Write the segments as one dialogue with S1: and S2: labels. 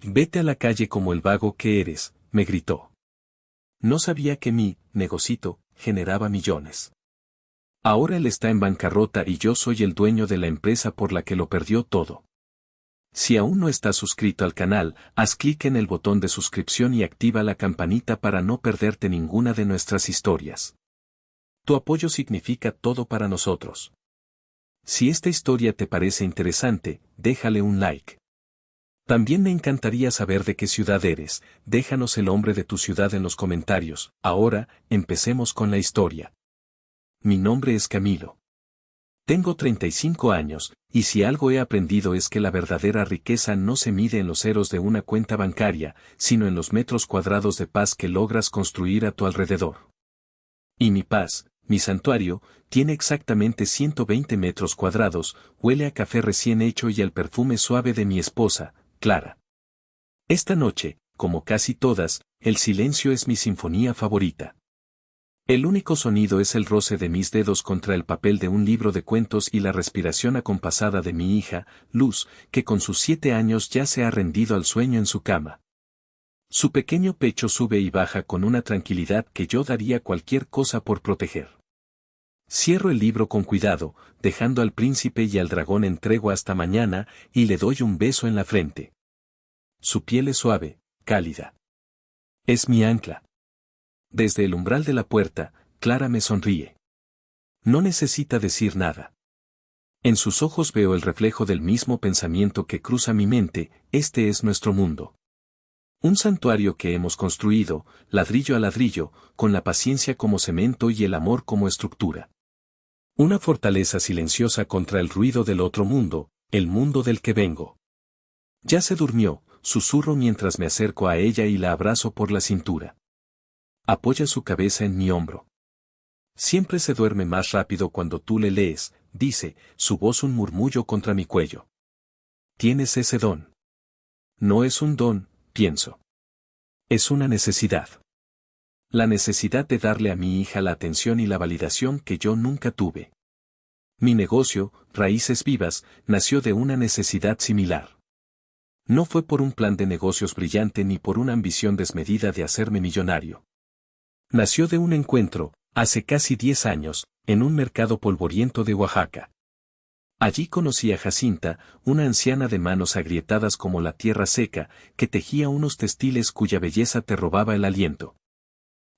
S1: Vete a la calle como el vago que eres, me gritó. No sabía que mi negocito generaba millones. Ahora él está en bancarrota y yo soy el dueño de la empresa por la que lo perdió todo. Si aún no estás suscrito al canal, haz clic en el botón de suscripción y activa la campanita para no perderte ninguna de nuestras historias. Tu apoyo significa todo para nosotros. Si esta historia te parece interesante, déjale un like. También me encantaría saber de qué ciudad eres, déjanos el nombre de tu ciudad en los comentarios. Ahora, empecemos con la historia. Mi nombre es Camilo. Tengo 35 años, y si algo he aprendido es que la verdadera riqueza no se mide en los ceros de una cuenta bancaria, sino en los metros cuadrados de paz que logras construir a tu alrededor. Y mi paz, mi santuario, tiene exactamente 120 metros cuadrados, huele a café recién hecho y al perfume suave de mi esposa, Clara. Esta noche, como casi todas, el silencio es mi sinfonía favorita. El único sonido es el roce de mis dedos contra el papel de un libro de cuentos y la respiración acompasada de mi hija, Luz, que con sus 7 años ya se ha rendido al sueño en su cama. Su pequeño pecho sube y baja con una tranquilidad que yo daría cualquier cosa por proteger. Cierro el libro con cuidado, dejando al príncipe y al dragón en tregua hasta mañana, y le doy un beso en la frente. Su piel es suave, cálida. Es mi ancla. Desde el umbral de la puerta, Clara me sonríe. No necesita decir nada. En sus ojos veo el reflejo del mismo pensamiento que cruza mi mente, este es nuestro mundo. Un santuario que hemos construido, ladrillo a ladrillo, con la paciencia como cemento y el amor como estructura. Una fortaleza silenciosa contra el ruido del otro mundo, el mundo del que vengo. Ya se durmió, susurro mientras me acerco a ella y la abrazo por la cintura. Apoya su cabeza en mi hombro. Siempre se duerme más rápido cuando tú le lees, dice, su voz un murmullo contra mi cuello. Tienes ese don. No es un don, pienso. Es una necesidad. La necesidad de darle a mi hija la atención y la validación que yo nunca tuve. Mi negocio, Raíces Vivas, nació de una necesidad similar. No fue por un plan de negocios brillante ni por una ambición desmedida de hacerme millonario. Nació de un encuentro, hace casi 10 años, en un mercado polvoriento de Oaxaca. Allí conocí a Jacinta, una anciana de manos agrietadas como la tierra seca, que tejía unos textiles cuya belleza te robaba el aliento.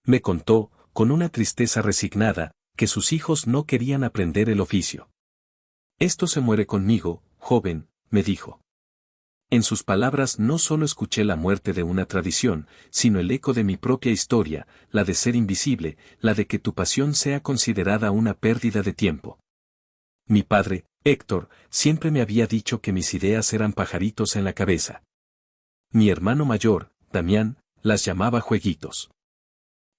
S1: Me contó, con una tristeza resignada, que sus hijos no querían aprender el oficio. Esto se muere conmigo, joven, me dijo. En sus palabras no solo escuché la muerte de una tradición, sino el eco de mi propia historia, la de ser invisible, la de que tu pasión sea considerada una pérdida de tiempo. Mi padre, Héctor, siempre me había dicho que mis ideas eran pajaritos en la cabeza. Mi hermano mayor, Damián, las llamaba jueguitos.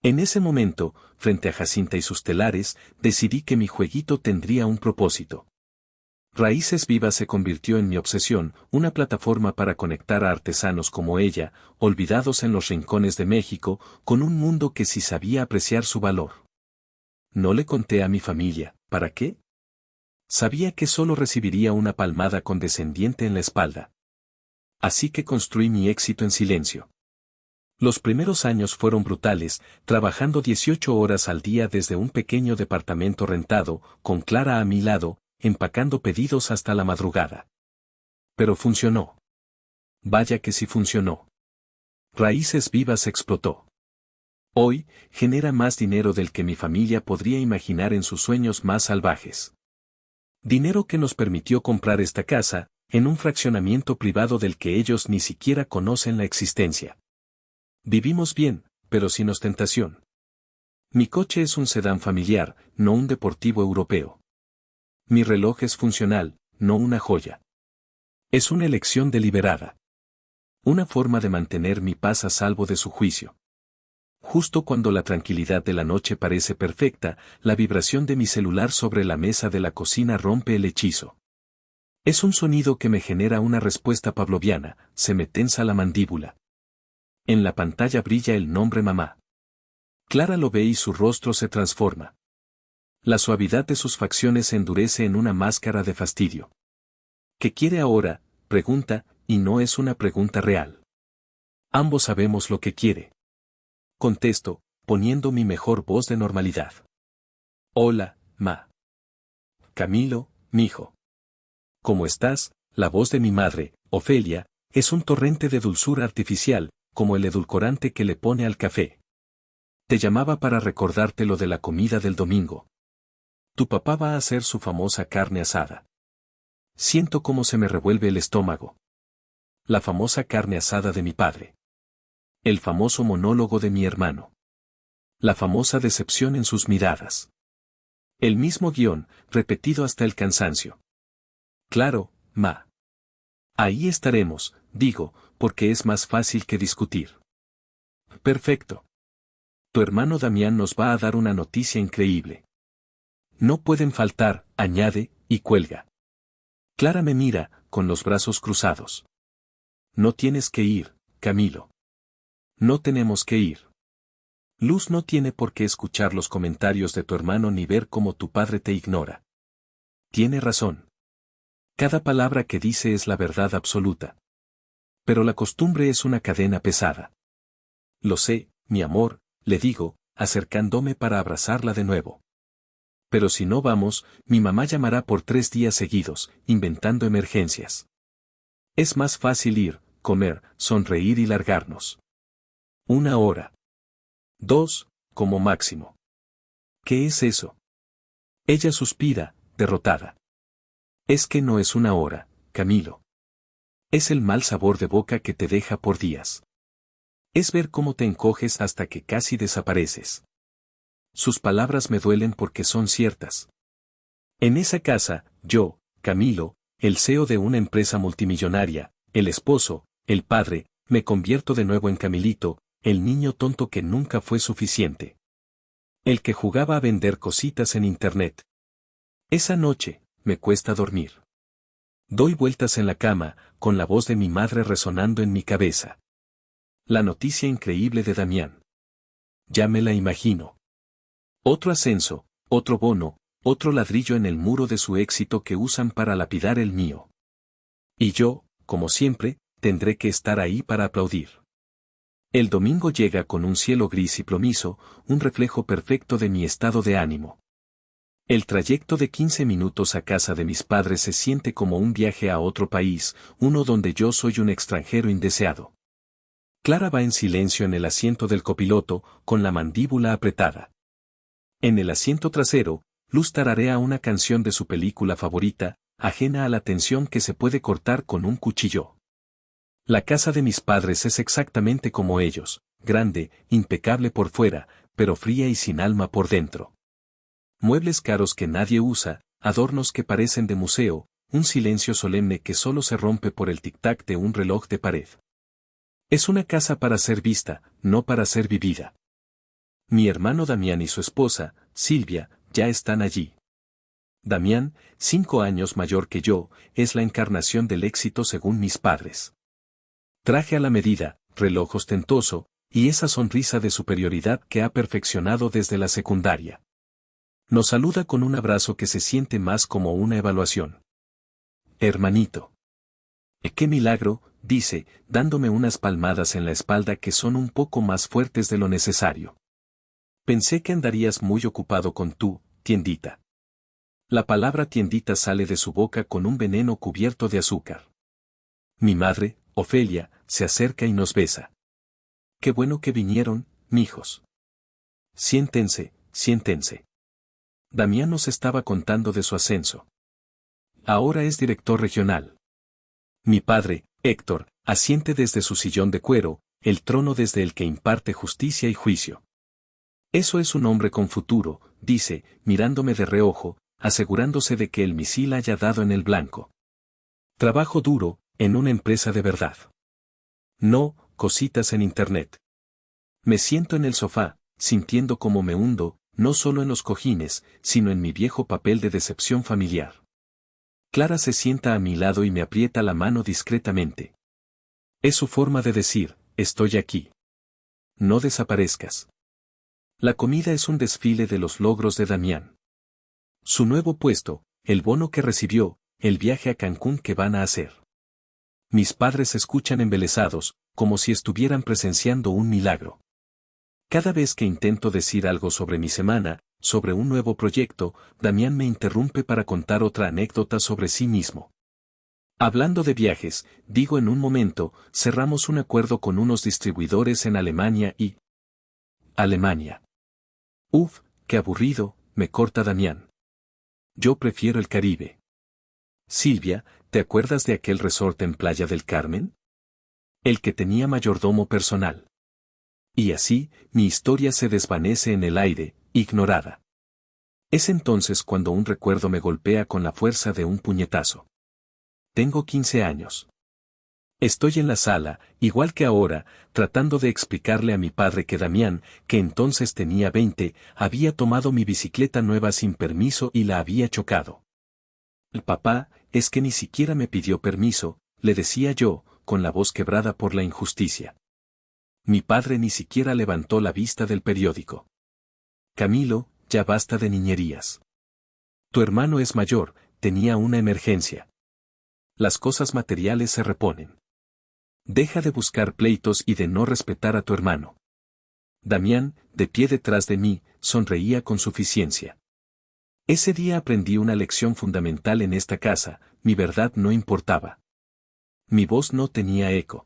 S1: En ese momento, frente a Jacinta y sus telares, decidí que mi jueguito tendría un propósito. Raíces Vivas se convirtió en mi obsesión, una plataforma para conectar a artesanos como ella, olvidados en los rincones de México, con un mundo que sí sabía apreciar su valor. No le conté a mi familia, ¿para qué? Sabía que solo recibiría una palmada condescendiente en la espalda. Así que construí mi éxito en silencio. Los primeros años fueron brutales, trabajando 18 horas al día desde un pequeño departamento rentado, con Clara a mi lado, empacando pedidos hasta la madrugada. Pero funcionó. Vaya que sí funcionó. Raíces Vivas explotó. Hoy, genera más dinero del que mi familia podría imaginar en sus sueños más salvajes. Dinero que nos permitió comprar esta casa, en un fraccionamiento privado del que ellos ni siquiera conocen la existencia. Vivimos bien, pero sin ostentación. Mi coche es un sedán familiar, no un deportivo europeo. Mi reloj es funcional, no una joya. Es una elección deliberada. Una forma de mantener mi paz a salvo de su juicio. Justo cuando la tranquilidad de la noche parece perfecta, la vibración de mi celular sobre la mesa de la cocina rompe el hechizo. Es un sonido que me genera una respuesta pavloviana, se me tensa la mandíbula. En la pantalla brilla el nombre mamá. Clara lo ve y su rostro se transforma. La suavidad de sus facciones se endurece en una máscara de fastidio. ¿Qué quiere ahora?, pregunta, y no es una pregunta real. Ambos sabemos lo que quiere. Contesto, poniendo mi mejor voz de normalidad. Hola, ma. Camilo, mijo. ¿Cómo estás? La voz de mi madre, Ofelia, es un torrente de dulzura artificial, como el edulcorante que le pone al café. Te llamaba para recordarte lo de la comida del domingo. Tu papá va a hacer su famosa carne asada. Siento cómo se me revuelve el estómago. La famosa carne asada de mi padre. El famoso monólogo de mi hermano. La famosa decepción en sus miradas. El mismo guión, repetido hasta el cansancio. Claro, ma. Ahí estaremos, digo, porque es más fácil que discutir. Perfecto. Tu hermano Damián nos va a dar una noticia increíble. No pueden faltar, añade, y cuelga. Clara me mira, con los brazos cruzados. No tienes que ir, Camilo. No tenemos que ir. Luz no tiene por qué escuchar los comentarios de tu hermano ni ver cómo tu padre te ignora. Tiene razón. Cada palabra que dice es la verdad absoluta. Pero la costumbre es una cadena pesada. Lo sé, mi amor, le digo, acercándome para abrazarla de nuevo. Pero si no vamos, mi mamá llamará por 3 días seguidos, inventando emergencias. Es más fácil ir, comer, sonreír y largarnos. 1 hora. 2, como máximo. ¿Qué es eso? Ella suspira, derrotada. Es que no es 1 hora, Camilo. Es el mal sabor de boca que te deja por días. Es ver cómo te encoges hasta que casi desapareces. Sus palabras me duelen porque son ciertas. En esa casa, yo, Camilo, el CEO de una empresa multimillonaria, el esposo, el padre, me convierto de nuevo en Camilito, el niño tonto que nunca fue suficiente. El que jugaba a vender cositas en internet. Esa noche, me cuesta dormir. Doy vueltas en la cama, con la voz de mi madre resonando en mi cabeza. La noticia increíble de Damián. Ya me la imagino. Otro ascenso, otro bono, otro ladrillo en el muro de su éxito que usan para lapidar el mío. Y yo, como siempre, tendré que estar ahí para aplaudir. El domingo llega con un cielo gris y plomizo, un reflejo perfecto de mi estado de ánimo. El trayecto de 15 minutos a casa de mis padres se siente como un viaje a otro país, uno donde yo soy un extranjero indeseado. Clara va en silencio en el asiento del copiloto, con la mandíbula apretada. En el asiento trasero, Luz tararea una canción de su película favorita, ajena a la tensión que se puede cortar con un cuchillo. La casa de mis padres es exactamente como ellos, grande, impecable por fuera, pero fría y sin alma por dentro. Muebles caros que nadie usa, adornos que parecen de museo, un silencio solemne que solo se rompe por el tic-tac de un reloj de pared. Es una casa para ser vista, no para ser vivida. Mi hermano Damián y su esposa, Silvia, ya están allí. Damián, 5 años mayor que yo, es la encarnación del éxito según mis padres. Traje a la medida, reloj ostentoso, y esa sonrisa de superioridad que ha perfeccionado desde la secundaria. Nos saluda con un abrazo que se siente más como una evaluación. Hermanito. ¡Qué milagro!, dice, dándome unas palmadas en la espalda que son un poco más fuertes de lo necesario. Pensé que andarías muy ocupado con tu tiendita. La palabra tiendita sale de su boca con un veneno cubierto de azúcar. Mi madre, Ofelia, se acerca y nos besa. Qué bueno que vinieron, mijos. Siéntense, siéntense. Damián nos estaba contando de su ascenso. Ahora es director regional. Mi padre, Héctor, asiente desde su sillón de cuero, el trono desde el que imparte justicia y juicio. Eso es un hombre con futuro, dice, mirándome de reojo, asegurándose de que el misil haya dado en el blanco. Trabajo duro, en una empresa de verdad. No, cositas en internet. Me siento en el sofá, sintiendo como me hundo, no solo en los cojines, sino en mi viejo papel de decepción familiar. Clara se sienta a mi lado y me aprieta la mano discretamente. Es su forma de decir, estoy aquí. No desaparezcas. La comida es un desfile de los logros de Damián. Su nuevo puesto, el bono que recibió, el viaje a Cancún que van a hacer. Mis padres escuchan embelesados, como si estuvieran presenciando un milagro. Cada vez que intento decir algo sobre mi semana, sobre un nuevo proyecto, Damián me interrumpe para contar otra anécdota sobre sí mismo. Hablando de viajes, digo en un momento, cerramos un acuerdo con unos distribuidores en Alemania y... Alemania. Uf, qué aburrido, me corta Damián. Yo prefiero el Caribe. Silvia, ¿te acuerdas de aquel resort en Playa del Carmen? El que tenía mayordomo personal. Y así, mi historia se desvanece en el aire, ignorada. Es entonces cuando un recuerdo me golpea con la fuerza de un puñetazo. Tengo 15 años. Estoy en la sala, igual que ahora, tratando de explicarle a mi padre que Damián, que entonces tenía 20, había tomado mi bicicleta nueva sin permiso y la había chocado. El papá, es que ni siquiera me pidió permiso, le decía yo, con la voz quebrada por la injusticia. Mi padre ni siquiera levantó la vista del periódico. Camilo, ya basta de niñerías. Tu hermano es mayor, tenía una emergencia. Las cosas materiales se reponen. Deja de buscar pleitos y de no respetar a tu hermano. Damián, de pie detrás de mí, sonreía con suficiencia. Ese día aprendí una lección fundamental en esta casa, mi verdad no importaba. Mi voz no tenía eco.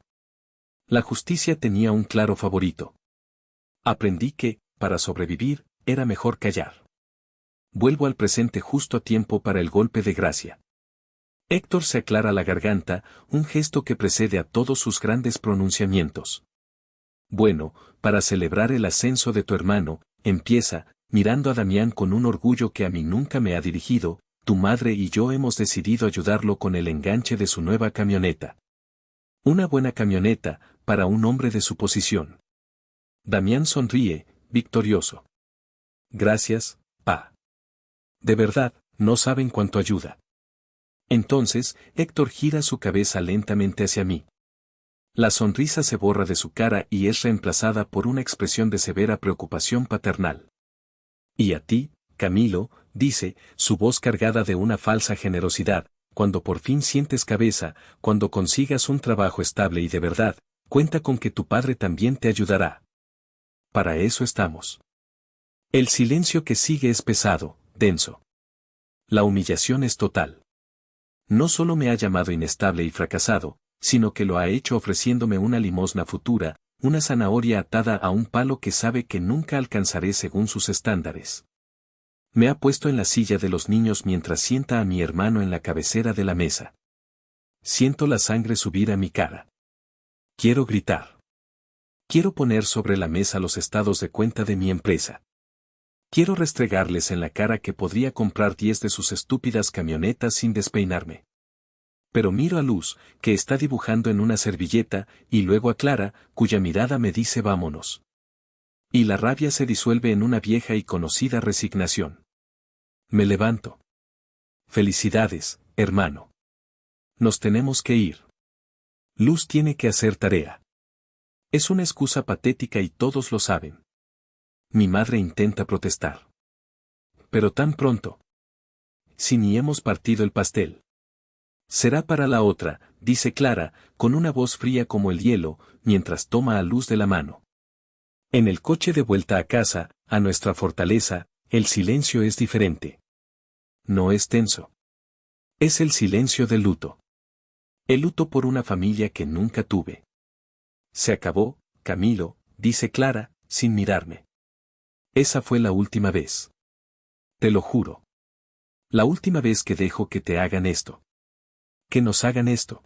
S1: La justicia tenía un claro favorito. Aprendí que, para sobrevivir, era mejor callar. Vuelvo al presente justo a tiempo para el golpe de gracia. Héctor se aclara la garganta, un gesto que precede a todos sus grandes pronunciamientos. Bueno, para celebrar el ascenso de tu hermano, empieza, mirando a Damián con un orgullo que a mí nunca me ha dirigido, tu madre y yo hemos decidido ayudarlo con el enganche de su nueva camioneta. Una buena camioneta, para un hombre de su posición. Damián sonríe, victorioso. Gracias, pa. De verdad, no saben cuánto ayuda. Entonces, Héctor gira su cabeza lentamente hacia mí. La sonrisa se borra de su cara y es reemplazada por una expresión de severa preocupación paternal. Y a ti, Camilo, dice, su voz cargada de una falsa generosidad, cuando por fin sientes cabeza, cuando consigas un trabajo estable y de verdad, cuenta con que tu padre también te ayudará. Para eso estamos. El silencio que sigue es pesado, denso. La humillación es total. No solo me ha llamado inestable y fracasado, sino que lo ha hecho ofreciéndome una limosna futura, una zanahoria atada a un palo que sabe que nunca alcanzaré según sus estándares. Me ha puesto en la silla de los niños mientras sienta a mi hermano en la cabecera de la mesa. Siento la sangre subir a mi cara. Quiero gritar. Quiero poner sobre la mesa los estados de cuenta de mi empresa. Quiero restregarles en la cara que podría comprar 10 de sus estúpidas camionetas sin despeinarme. Pero miro a Luz, que está dibujando en una servilleta, y luego a Clara, cuya mirada me dice vámonos. Y la rabia se disuelve en una vieja y conocida resignación. Me levanto. Felicidades, hermano. Nos tenemos que ir. Luz tiene que hacer tarea. Es una excusa patética y todos lo saben. Mi madre intenta protestar. Pero tan pronto. Si ni hemos partido el pastel. Será para la otra, dice Clara, con una voz fría como el hielo, mientras toma a Luz de la mano. En el coche de vuelta a casa, a nuestra fortaleza, el silencio es diferente. No es tenso. Es el silencio del luto. El luto por una familia que nunca tuve. Se acabó, Camilo, dice Clara, sin mirarme. Esa fue la última vez. Te lo juro. La última vez que dejo que te hagan esto. Que nos hagan esto.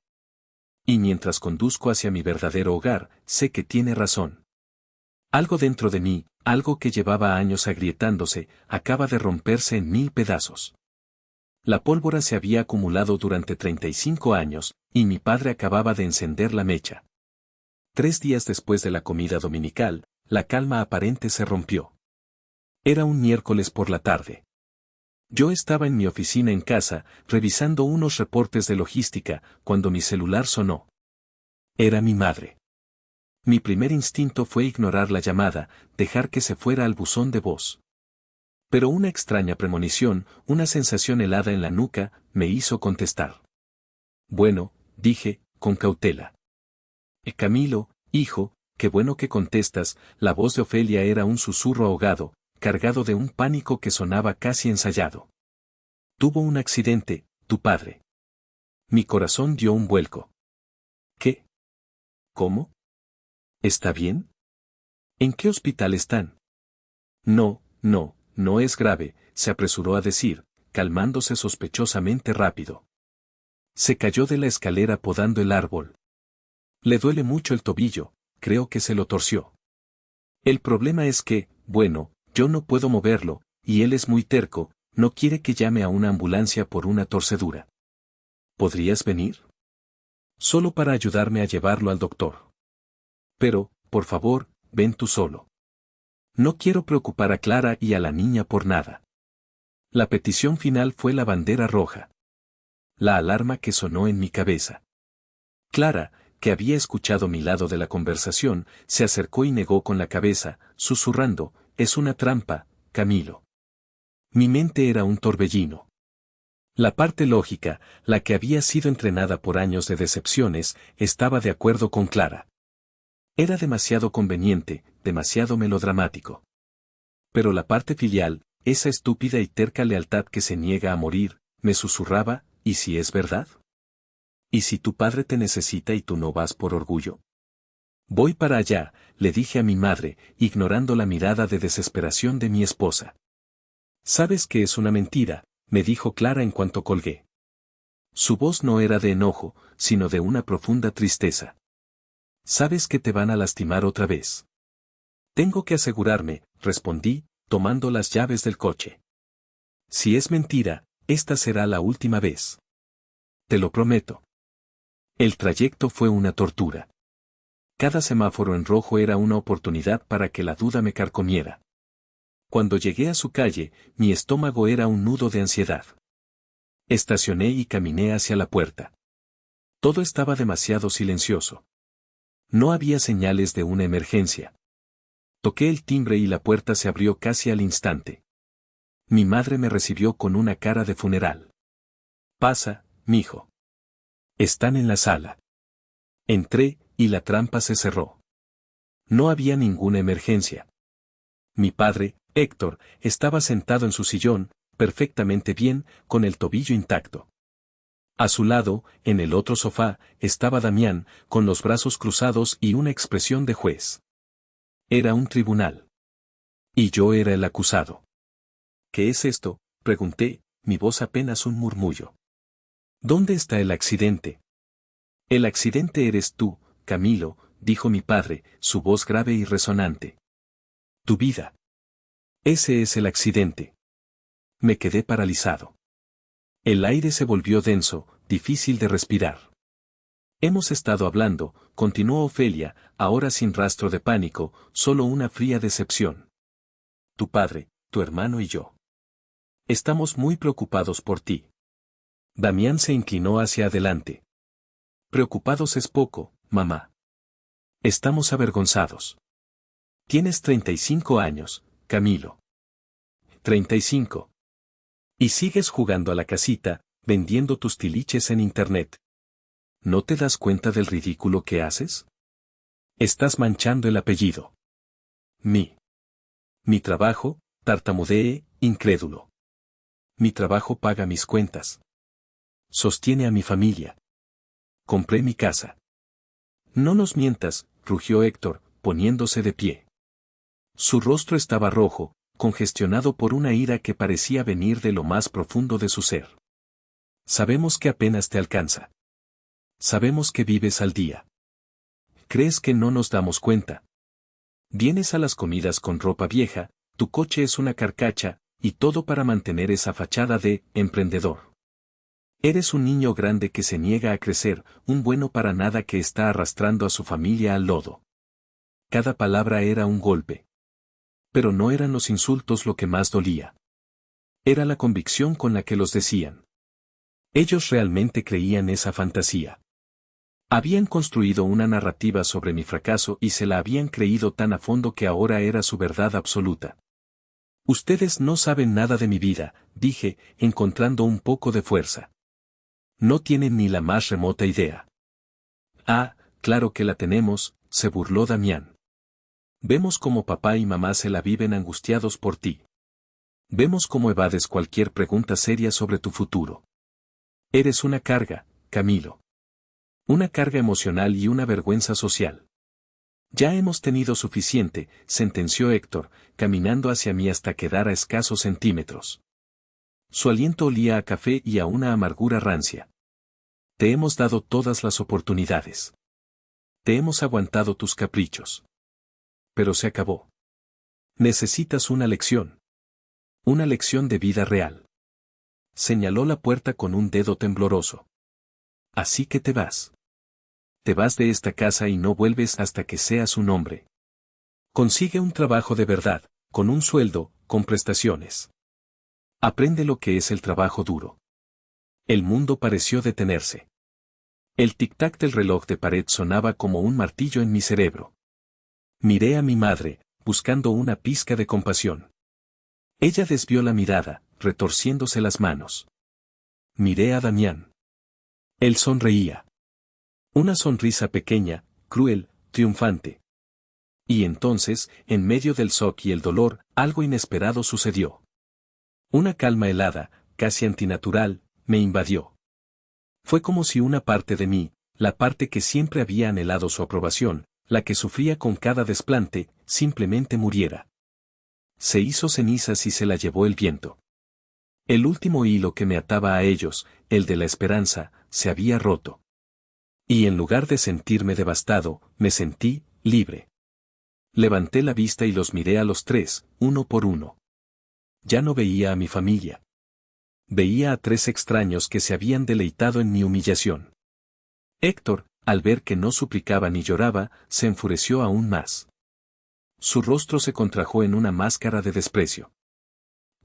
S1: Y mientras conduzco hacia mi verdadero hogar, sé que tiene razón. Algo dentro de mí, algo que llevaba años agrietándose, acaba de romperse en 1000 pedazos. La pólvora se había acumulado durante 35 años, y mi padre acababa de encender la mecha. 3 días después de la comida dominical, la calma aparente se rompió. Era un miércoles por la tarde. Yo estaba en mi oficina en casa, revisando unos reportes de logística, cuando mi celular sonó. Era mi madre. Mi primer instinto fue ignorar la llamada, dejar que se fuera al buzón de voz. Pero una extraña premonición, una sensación helada en la nuca, me hizo contestar. Bueno, dije, con cautela. Camilo, hijo, qué bueno que contestas. La voz de Ofelia era un susurro ahogado, cargado de un pánico que sonaba casi ensayado. Tuvo un accidente, tu padre. Mi corazón dio un vuelco. ¿Qué? ¿Cómo? ¿Está bien? ¿En qué hospital están? No, no, no es grave, se apresuró a decir, calmándose sospechosamente rápido. Se cayó de la escalera podando el árbol. Le duele mucho el tobillo, creo que se lo torció. El problema es que, bueno, yo no puedo moverlo, y él es muy terco, no quiere que llame a una ambulancia por una torcedura. ¿Podrías venir? Solo para ayudarme a llevarlo al doctor. Pero, por favor, ven tú solo. No quiero preocupar a Clara y a la niña por nada. La petición final fue la bandera roja. La alarma que sonó en mi cabeza. Clara, que había escuchado mi lado de la conversación, se acercó y negó con la cabeza, susurrando, es una trampa, Camilo. Mi mente era un torbellino. La parte lógica, la que había sido entrenada por años de decepciones, estaba de acuerdo con Clara. Era demasiado conveniente, demasiado melodramático. Pero la parte filial, esa estúpida y terca lealtad que se niega a morir, me susurraba, ¿y si es verdad? ¿Y si tu padre te necesita y tú no vas por orgullo? Voy para allá, le dije a mi madre, ignorando la mirada de desesperación de mi esposa. ¿Sabes que es una mentira?, me dijo Clara en cuanto colgué. Su voz no era de enojo, sino de una profunda tristeza. ¿Sabes que te van a lastimar otra vez? Tengo que asegurarme, respondí, tomando las llaves del coche. Si es mentira, esta será la última vez. Te lo prometo. El trayecto fue una tortura. Cada semáforo en rojo era una oportunidad para que la duda me carcomiera. Cuando llegué a su calle, mi estómago era un nudo de ansiedad. Estacioné y caminé hacia la puerta. Todo estaba demasiado silencioso. No había señales de una emergencia. Toqué el timbre y la puerta se abrió casi al instante. Mi madre me recibió con una cara de funeral. Pasa, mijo. Están en la sala. Entré, y la trampa se cerró. No había ninguna emergencia. Mi padre, Héctor, estaba sentado en su sillón, perfectamente bien, con el tobillo intacto. A su lado, en el otro sofá, estaba Damián, con los brazos cruzados y una expresión de juez. Era un tribunal. Y yo era el acusado. ¿Qué es esto?, pregunté, mi voz apenas un murmullo. ¿Dónde está el accidente? El accidente eres tú, Camilo, dijo mi padre, su voz grave y resonante. Tu vida. Ese es el accidente. Me quedé paralizado. El aire se volvió denso, difícil de respirar. Hemos estado hablando, continuó Ofelia, ahora sin rastro de pánico, solo una fría decepción. Tu padre, tu hermano y yo. Estamos muy preocupados por ti. Damián se inclinó hacia adelante. Preocupados es poco, mamá. Estamos avergonzados. Tienes 35 años, Camilo. 35. Y sigues jugando a la casita, vendiendo tus tiliches en internet. ¿No te das cuenta del ridículo que haces? Estás manchando el apellido. Mi trabajo, tartamudeé, incrédulo. Mi trabajo paga mis cuentas. Sostiene a mi familia. Compré mi casa. No nos mientas, rugió Héctor, poniéndose de pie. Su rostro estaba rojo, congestionado por una ira que parecía venir de lo más profundo de su ser. Sabemos que apenas te alcanza. Sabemos que vives al día. ¿Crees que no nos damos cuenta? Vienes a las comidas con ropa vieja, tu coche es una carcacha, y todo para mantener esa fachada de emprendedor. Eres un niño grande que se niega a crecer, un bueno para nada que está arrastrando a su familia al lodo. Cada palabra era un golpe. Pero no eran los insultos lo que más dolía. Era la convicción con la que los decían. Ellos realmente creían esa fantasía. Habían construido una narrativa sobre mi fracaso y se la habían creído tan a fondo que ahora era su verdad absoluta. Ustedes no saben nada de mi vida, dije, encontrando un poco de fuerza. No tienen ni la más remota idea. Ah, claro que la tenemos, se burló Damián. Vemos cómo papá y mamá se la viven angustiados por ti. Vemos cómo evades cualquier pregunta seria sobre tu futuro. Eres una carga, Camilo. Una carga emocional y una vergüenza social. Ya hemos tenido suficiente, sentenció Héctor, caminando hacia mí hasta quedar a escasos centímetros. Su aliento olía a café y a una amargura rancia. Te hemos dado todas las oportunidades. Te hemos aguantado tus caprichos. Pero se acabó. Necesitas una lección. Una lección de vida real. Señaló la puerta con un dedo tembloroso. Así que te vas. Te vas de esta casa y no vuelves hasta que seas un hombre. Consigue un trabajo de verdad, con un sueldo, con prestaciones. Aprende lo que es el trabajo duro. El mundo pareció detenerse. El tic-tac del reloj de pared sonaba como un martillo en mi cerebro. Miré a mi madre, buscando una pizca de compasión. Ella desvió la mirada, retorciéndose las manos. Miré a Damián. Él sonreía. Una sonrisa pequeña, cruel, triunfante. Y entonces, en medio del shock y el dolor, algo inesperado sucedió. Una calma helada, casi antinatural, me invadió. Fue como si una parte de mí, la parte que siempre había anhelado su aprobación, la que sufría con cada desplante, simplemente muriera. Se hizo cenizas y se la llevó el viento. El último hilo que me ataba a ellos, el de la esperanza, se había roto. Y en lugar de sentirme devastado, me sentí libre. Levanté la vista y los miré a los tres, uno por uno. Ya no veía a mi familia. Veía a tres extraños que se habían deleitado en mi humillación. Héctor, al ver que no suplicaba ni lloraba, se enfureció aún más. Su rostro se contrajo en una máscara de desprecio.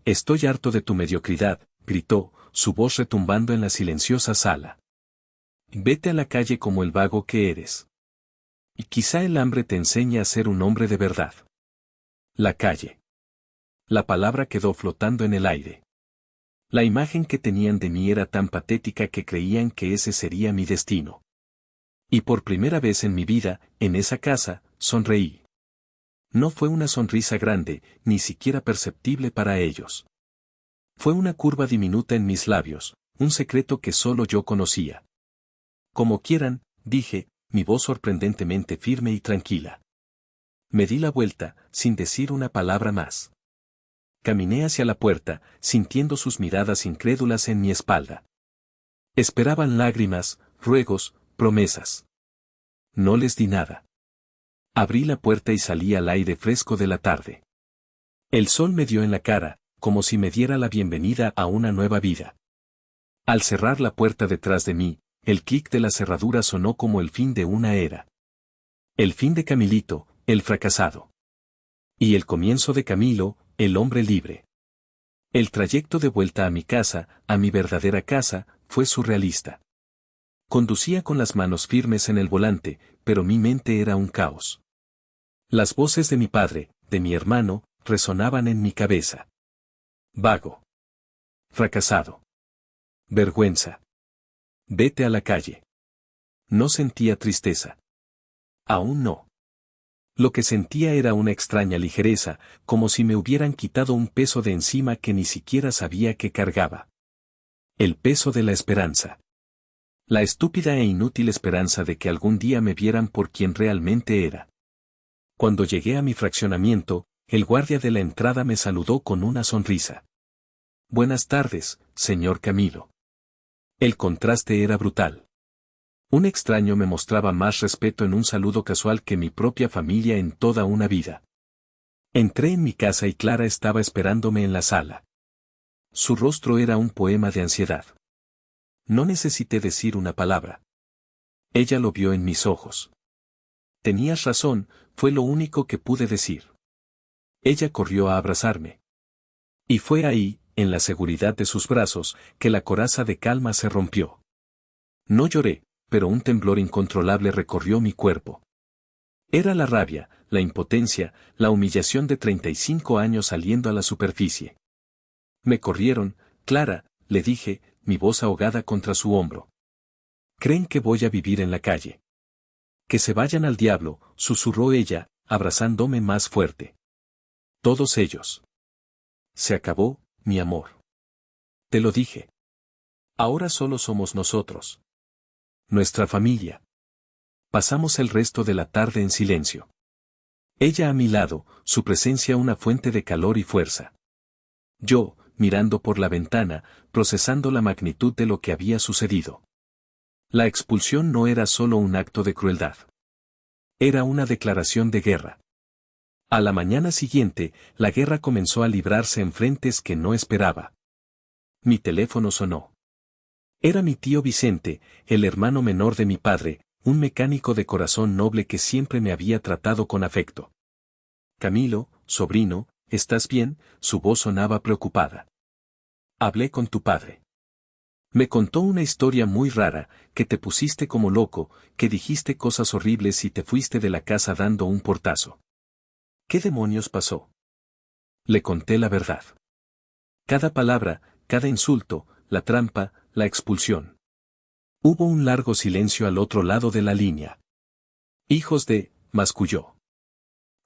S1: Estoy harto de tu mediocridad, gritó, su voz retumbando en la silenciosa sala. Vete a la calle como el vago que eres. Y quizá el hambre te enseñe a ser un hombre de verdad. La calle. La palabra quedó flotando en el aire. La imagen que tenían de mí era tan patética que creían que ese sería mi destino. Y por primera vez en mi vida, en esa casa, sonreí. No fue una sonrisa grande, ni siquiera perceptible para ellos. Fue una curva diminuta en mis labios, un secreto que solo yo conocía. Como quieran, dije, mi voz sorprendentemente firme y tranquila. Me di la vuelta, sin decir una palabra más. Caminé hacia la puerta, sintiendo sus miradas incrédulas en mi espalda. Esperaban lágrimas, ruegos, promesas. No les di nada. Abrí la puerta y salí al aire fresco de la tarde. El sol me dio en la cara, como si me diera la bienvenida a una nueva vida. Al cerrar la puerta detrás de mí, el clic de la cerradura sonó como el fin de una era. El fin de Camilito, el fracasado. Y el comienzo de Camilo, el hombre libre. El trayecto de vuelta a mi casa, a mi verdadera casa, fue surrealista. Conducía con las manos firmes en el volante, pero mi mente era un caos. Las voces de mi padre, de mi hermano, resonaban en mi cabeza. Vago. Fracasado. Vergüenza. Vete a la calle. No sentía tristeza. Aún no. Lo que sentía era una extraña ligereza, como si me hubieran quitado un peso de encima que ni siquiera sabía que cargaba. El peso de la esperanza. La estúpida e inútil esperanza de que algún día me vieran por quien realmente era. Cuando llegué a mi fraccionamiento, el guardia de la entrada me saludó con una sonrisa. Buenas tardes, señor Camilo. El contraste era brutal. Un extraño me mostraba más respeto en un saludo casual que mi propia familia en toda una vida. Entré en mi casa y Clara estaba esperándome en la sala. Su rostro era un poema de ansiedad. No necesité decir una palabra. Ella lo vio en mis ojos. Tenías razón, fue lo único que pude decir. Ella corrió a abrazarme. Y fue ahí, en la seguridad de sus brazos, que la coraza de calma se rompió. No lloré, pero un temblor incontrolable recorrió mi cuerpo. Era la rabia, la impotencia, la humillación de 35 años saliendo a la superficie. Me corrieron, Clara, le dije, mi voz ahogada contra su hombro. ¿Creen que voy a vivir en la calle? Que se vayan al diablo, susurró ella, abrazándome más fuerte. Todos ellos. Se acabó, mi amor. Te lo dije. Ahora solo somos nosotros. Nuestra familia. Pasamos el resto de la tarde en silencio. Ella a mi lado, su presencia una fuente de calor y fuerza. Yo, mirando por la ventana, procesando la magnitud de lo que había sucedido. La expulsión no era solo un acto de crueldad. Era una declaración de guerra. A la mañana siguiente, la guerra comenzó a librarse en frentes que no esperaba. Mi teléfono sonó. Era mi tío Vicente, el hermano menor de mi padre, un mecánico de corazón noble que siempre me había tratado con afecto. Camilo, sobrino, ¿estás bien? Su voz sonaba preocupada. Hablé con tu padre. Me contó una historia muy rara, que te pusiste como loco, que dijiste cosas horribles y te fuiste de la casa dando un portazo. ¿Qué demonios pasó? Le conté la verdad. Cada palabra, cada insulto, la trampa, la expulsión. Hubo un largo silencio al otro lado de la línea. Hijos de, masculló.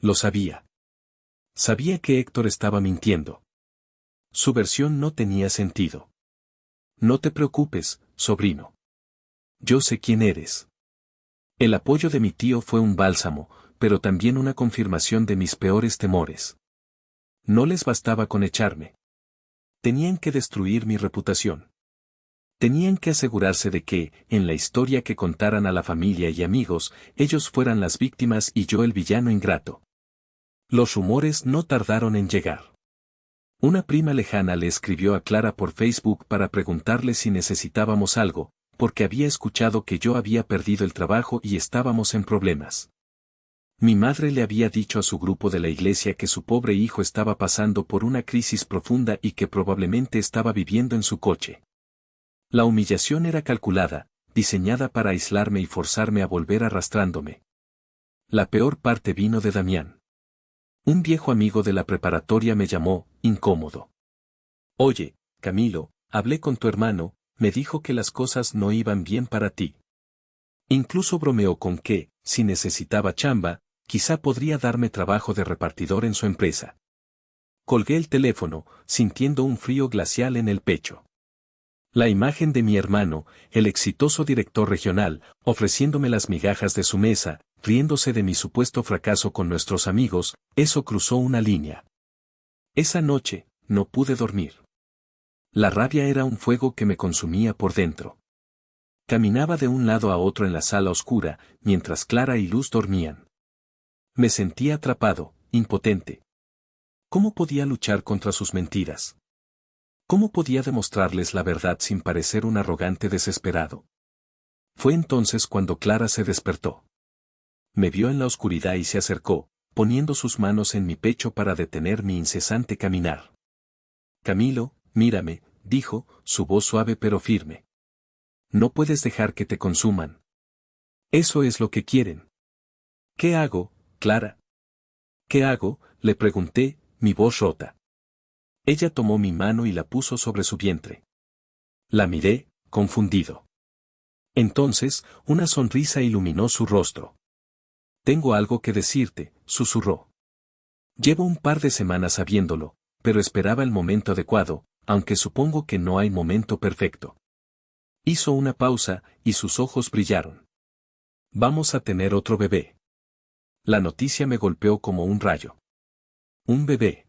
S1: Lo sabía. Sabía que Héctor estaba mintiendo. Su versión no tenía sentido. No te preocupes, sobrino. Yo sé quién eres. El apoyo de mi tío fue un bálsamo, pero también una confirmación de mis peores temores. No les bastaba con echarme. Tenían que destruir mi reputación. Tenían que asegurarse de que, en la historia que contaran a la familia y amigos, ellos fueran las víctimas y yo el villano ingrato. Los rumores no tardaron en llegar. Una prima lejana le escribió a Clara por Facebook para preguntarle si necesitábamos algo, porque había escuchado que yo había perdido el trabajo y estábamos en problemas. Mi madre le había dicho a su grupo de la iglesia que su pobre hijo estaba pasando por una crisis profunda y que probablemente estaba viviendo en su coche. La humillación era calculada, diseñada para aislarme y forzarme a volver arrastrándome. La peor parte vino de Damián. Un viejo amigo de la preparatoria me llamó, incómodo. Oye, Camilo, hablé con tu hermano, me dijo que las cosas no iban bien para ti. Incluso bromeó con que, si necesitaba chamba, quizá podría darme trabajo de repartidor en su empresa. Colgué el teléfono, sintiendo un frío glacial en el pecho. La imagen de mi hermano, el exitoso director regional, ofreciéndome las migajas de su mesa, riéndose de mi supuesto fracaso con nuestros amigos, eso cruzó una línea. Esa noche, no pude dormir. La rabia era un fuego que me consumía por dentro. Caminaba de un lado a otro en la sala oscura, mientras Clara y Luz dormían. Me sentía atrapado, impotente. ¿Cómo podía luchar contra sus mentiras? ¿Cómo podía demostrarles la verdad sin parecer un arrogante desesperado? Fue entonces cuando Clara se despertó. Me vio en la oscuridad y se acercó, poniendo sus manos en mi pecho para detener mi incesante caminar. Camilo, mírame, dijo, su voz suave pero firme. No puedes dejar que te consuman. Eso es lo que quieren. ¿Qué hago, Clara? ¿Qué hago?, le pregunté, mi voz rota. Ella tomó mi mano y la puso sobre su vientre. La miré, confundido. Entonces, una sonrisa iluminó su rostro. Tengo algo que decirte, susurró. Llevo un par de semanas sabiéndolo, pero esperaba el momento adecuado, aunque supongo que no hay momento perfecto. Hizo una pausa, y sus ojos brillaron. Vamos a tener otro bebé. La noticia me golpeó como un rayo. Un bebé.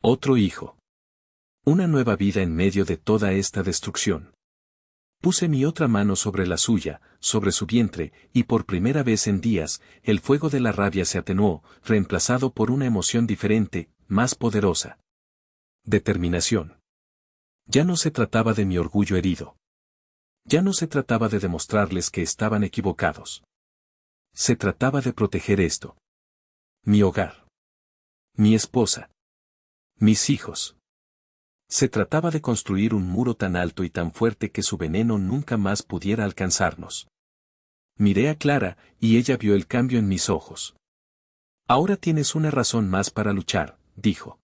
S1: Otro hijo. Una nueva vida en medio de toda esta destrucción. Puse mi otra mano sobre la suya, sobre su vientre, y por primera vez en días, el fuego de la rabia se atenuó, reemplazado por una emoción diferente, más poderosa. Determinación. Ya no se trataba de mi orgullo herido. Ya no se trataba de demostrarles que estaban equivocados. Se trataba de proteger esto. Mi hogar. Mi esposa. Mis hijos. Se trataba de construir un muro tan alto y tan fuerte que su veneno nunca más pudiera alcanzarnos. Miré a Clara, y ella vio el cambio en mis ojos. Ahora tienes una razón más para luchar, dijo.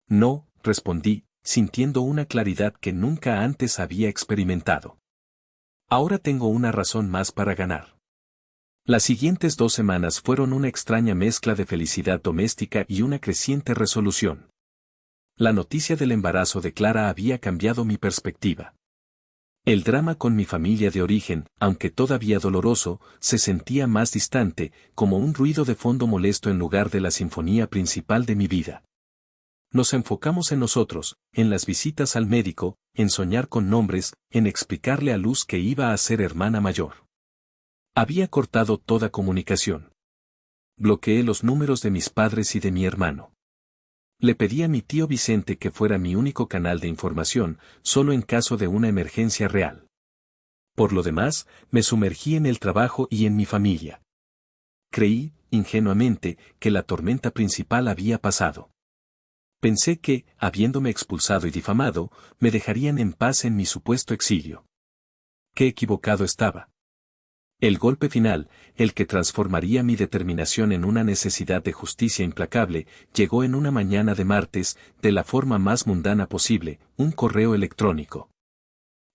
S1: No, respondí, sintiendo una claridad que nunca antes había experimentado. Ahora tengo una razón más para ganar. Las siguientes 2 semanas fueron una extraña mezcla de felicidad doméstica y una creciente resolución. La noticia del embarazo de Clara había cambiado mi perspectiva. El drama con mi familia de origen, aunque todavía doloroso, se sentía más distante, como un ruido de fondo molesto en lugar de la sinfonía principal de mi vida. Nos enfocamos en nosotros, en las visitas al médico, en soñar con nombres, en explicarle a Luz que iba a ser hermana mayor. Había cortado toda comunicación. Bloqueé los números de mis padres y de mi hermano. Le pedí a mi tío Vicente que fuera mi único canal de información, solo en caso de una emergencia real. Por lo demás, me sumergí en el trabajo y en mi familia. Creí, ingenuamente, que la tormenta principal había pasado. Pensé que, habiéndome expulsado y difamado, me dejarían en paz en mi supuesto exilio. Qué equivocado estaba. El golpe final, el que transformaría mi determinación en una necesidad de justicia implacable, llegó en una mañana de martes, de la forma más mundana posible, un correo electrónico.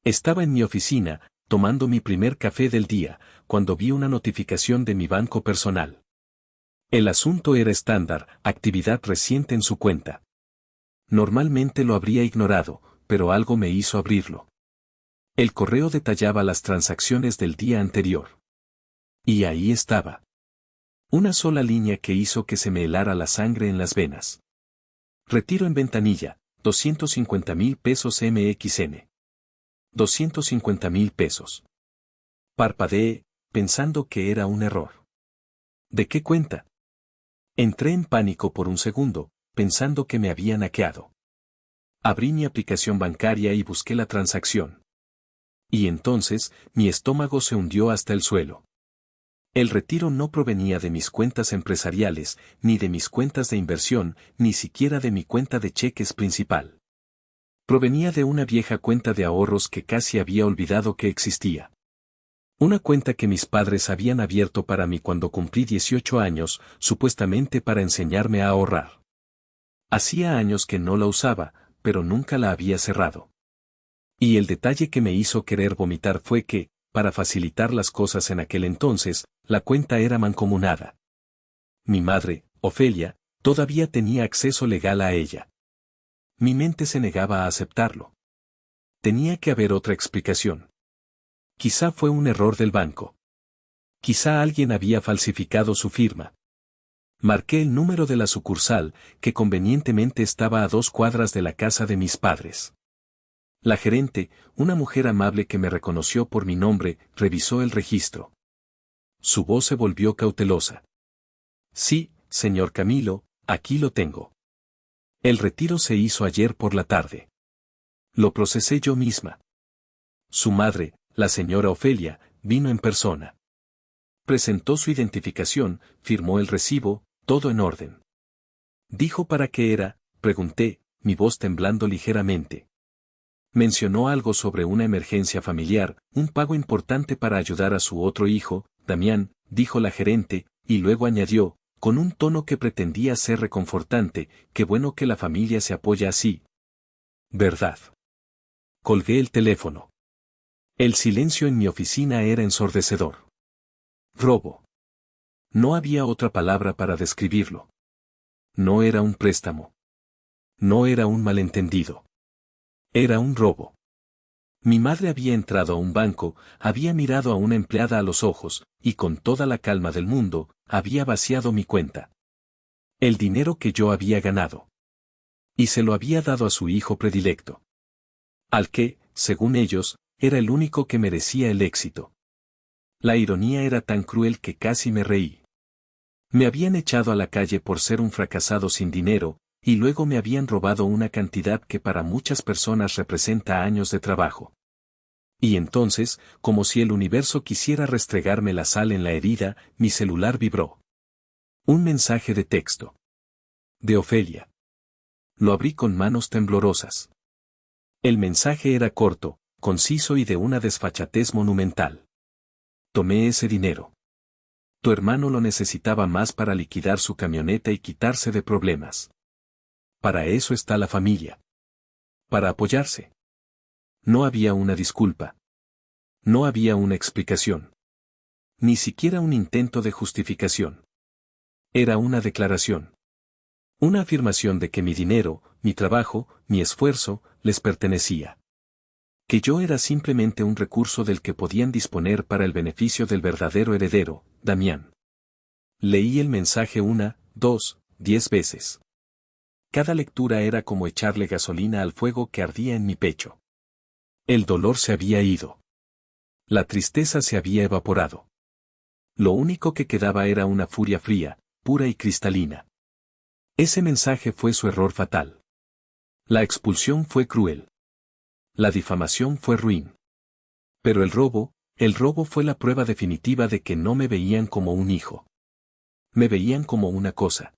S1: Estaba en mi oficina, tomando mi primer café del día, cuando vi una notificación de mi banco personal. El asunto era estándar, actividad reciente en su cuenta. Normalmente lo habría ignorado, pero algo me hizo abrirlo. El correo detallaba las transacciones del día anterior. Y ahí estaba. Una sola línea que hizo que se me helara la sangre en las venas. Retiro en ventanilla, 250,000 pesos MXN. 250,000 pesos. Parpadeé, pensando que era un error. ¿De qué cuenta? Entré en pánico por un segundo, pensando que me habían hackeado. Abrí mi aplicación bancaria y busqué la transacción. Y entonces, mi estómago se hundió hasta el suelo. El retiro no provenía de mis cuentas empresariales, ni de mis cuentas de inversión, ni siquiera de mi cuenta de cheques principal. Provenía de una vieja cuenta de ahorros que casi había olvidado que existía. Una cuenta que mis padres habían abierto para mí cuando cumplí 18 años, supuestamente para enseñarme a ahorrar. Hacía años que no la usaba, pero nunca la había cerrado. Y el detalle que me hizo querer vomitar fue que, para facilitar las cosas en aquel entonces, la cuenta era mancomunada. Mi madre, Ofelia, todavía tenía acceso legal a ella. Mi mente se negaba a aceptarlo. Tenía que haber otra explicación. Quizá fue un error del banco. Quizá alguien había falsificado su firma. Marqué el número de la sucursal, que convenientemente estaba a 2 cuadras de la casa de mis padres. La gerente, una mujer amable que me reconoció por mi nombre, revisó el registro. Su voz se volvió cautelosa. Sí, señor Camilo, aquí lo tengo. El retiro se hizo ayer por la tarde. Lo procesé yo misma. Su madre, la señora Ofelia, vino en persona. Presentó su identificación, firmó el recibo, todo en orden. Dijo para qué era, pregunté, mi voz temblando ligeramente. Mencionó algo sobre una emergencia familiar, un pago importante para ayudar a su otro hijo, Damián, dijo la gerente, y luego añadió, con un tono que pretendía ser reconfortante, qué bueno que la familia se apoya así. ¿Verdad? Colgué el teléfono. El silencio en mi oficina era ensordecedor. Robo. No había otra palabra para describirlo. No era un préstamo. No era un malentendido. Era un robo. Mi madre había entrado a un banco, había mirado a una empleada a los ojos, y con toda la calma del mundo, había vaciado mi cuenta. El dinero que yo había ganado. Y se lo había dado a su hijo predilecto. Al que, según ellos, era el único que merecía el éxito. La ironía era tan cruel que casi me reí. Me habían echado a la calle por ser un fracasado sin dinero, y luego me habían robado una cantidad que para muchas personas representa años de trabajo. Y entonces, como si el universo quisiera restregarme la sal en la herida, mi celular vibró. Un mensaje de texto. De Ofelia. Lo abrí con manos temblorosas. El mensaje era corto, conciso y de una desfachatez monumental. Tomé ese dinero. Tu hermano lo necesitaba más para liquidar su camioneta y quitarse de problemas. Para eso está la familia. Para apoyarse. No había una disculpa. No había una explicación. Ni siquiera un intento de justificación. Era una declaración. Una afirmación de que mi dinero, mi trabajo, mi esfuerzo, les pertenecía. Que yo era simplemente un recurso del que podían disponer para el beneficio del verdadero heredero, Damián. Leí el mensaje 1, 2, 10 veces. Cada lectura era como echarle gasolina al fuego que ardía en mi pecho. El dolor se había ido. La tristeza se había evaporado. Lo único que quedaba era una furia fría, pura y cristalina. Ese mensaje fue su error fatal. La expulsión fue cruel. La difamación fue ruin. Pero el robo fue la prueba definitiva de que no me veían como un hijo. Me veían como una cosa.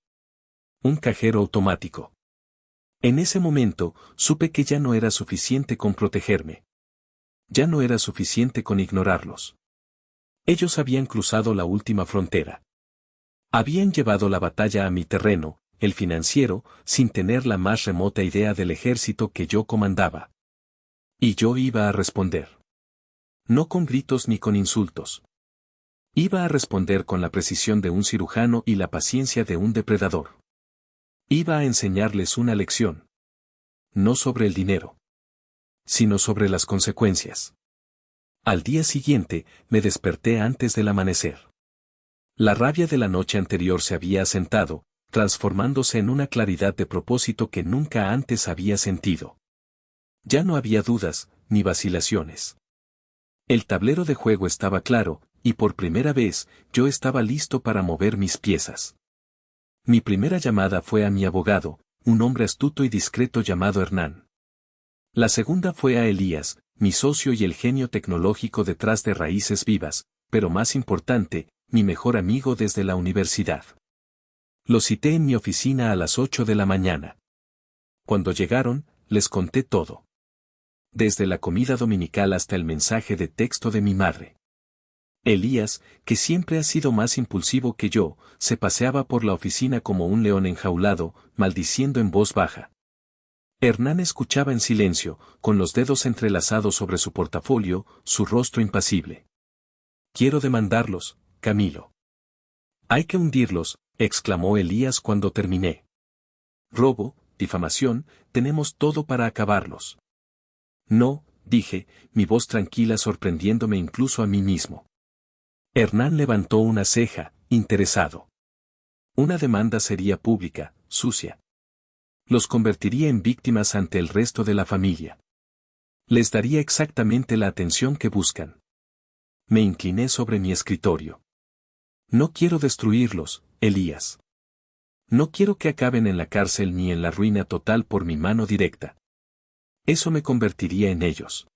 S1: Un cajero automático. En ese momento, supe que ya no era suficiente con protegerme. Ya no era suficiente con ignorarlos. Ellos habían cruzado la última frontera. Habían llevado la batalla a mi terreno, el financiero, sin tener la más remota idea del ejército que yo comandaba. Y yo iba a responder. No con gritos ni con insultos. Iba a responder con la precisión de un cirujano y la paciencia de un depredador. Iba a enseñarles una lección. No sobre el dinero, sino sobre las consecuencias. Al día siguiente, me desperté antes del amanecer. La rabia de la noche anterior se había asentado, transformándose en una claridad de propósito que nunca antes había sentido. Ya no había dudas, ni vacilaciones. El tablero de juego estaba claro, y por primera vez, yo estaba listo para mover mis piezas. Mi primera llamada fue a mi abogado, un hombre astuto y discreto llamado Hernán. La segunda fue a Elías, mi socio y el genio tecnológico detrás de Raíces Vivas, pero más importante, mi mejor amigo desde la universidad. Lo cité en mi oficina a las 8 de la mañana. Cuando llegaron, les conté todo. Desde la comida dominical hasta el mensaje de texto de mi madre. Elías, que siempre ha sido más impulsivo que yo, se paseaba por la oficina como un león enjaulado, maldiciendo en voz baja. Hernán escuchaba en silencio, con los dedos entrelazados sobre su portafolio, su rostro impasible. Quiero demandarlos, Camilo. Hay que hundirlos, exclamó Elías cuando terminé. Robo, difamación, tenemos todo para acabarlos. No, dije, mi voz tranquila sorprendiéndome incluso a mí mismo. Hernán levantó una ceja, interesado. Una demanda sería pública, sucia. Los convertiría en víctimas ante el resto de la familia. Les daría exactamente la atención que buscan. Me incliné sobre mi escritorio. No quiero destruirlos, Elías. No quiero que acaben en la cárcel ni en la ruina total por mi mano directa. Eso me convertiría en ellos.